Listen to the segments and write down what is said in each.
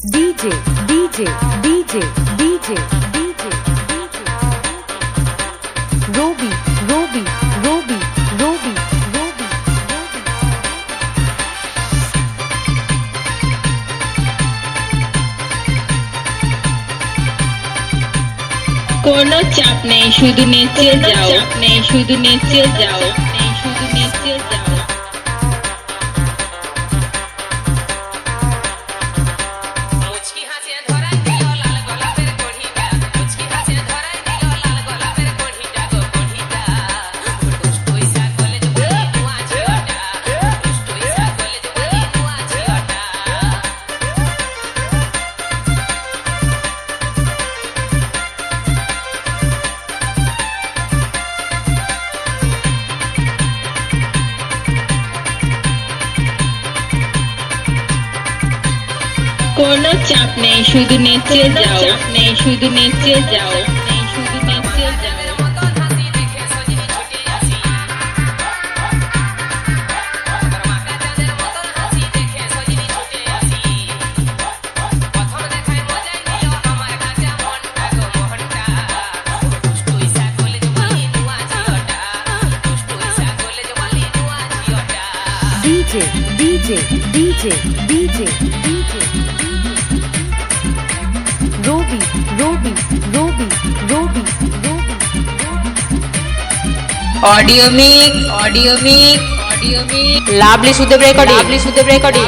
DJ, DJ, DJ, DJ, DJ, Robi, Robi, Robi, Robi, Robi, কোনো চাপ নেই, শুধু নেচে যাও, নেই শুধু নেচে যাও, নেই শুধু নেচে যাও। কোনো চাপ নেই, শুধু নেচে যাও, নেই শুধু নেচে যাও, নেই শুধু নেচে যাও। DJ, DJ, DJ, DJ, DJ, Robi, Robi, Robi, Robi, Robi, audio mic, audio mic, audio mic. Lovely Sudeb recording, lovely Sudeb recording,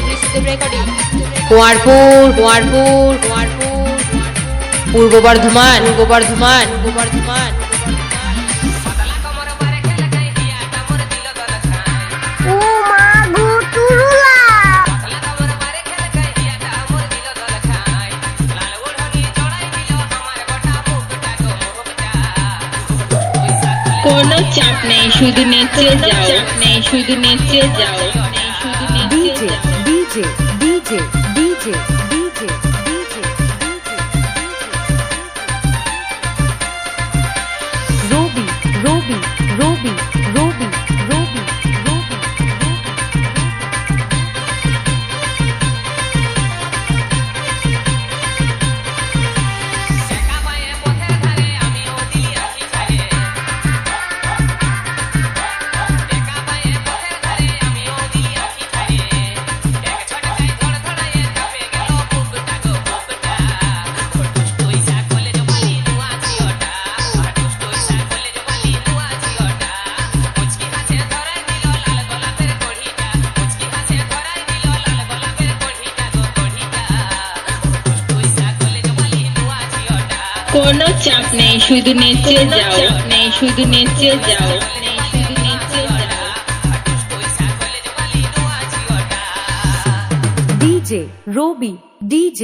Kuarpur, Kuarpur, Kuarpur, Purba Bardhaman, পূর্ব বর্ধমান, পূর্ব বর্ধমান। কোনো চাপ নেই, শুধু নেচে যাও, নেই শুধু নেচে যাও, নেই শুধু নেচে DJ, যাও। DJ, DJ, DJ, DJ, DJ, Robi, Robi, Robi, Robi, Robi, Robi, কোনো চাপ নেই, শুধু নেচে যাও, নেই শুধু নেচে যাও, নেই শুধু নেচে যাও। DJ, Robi, DJ.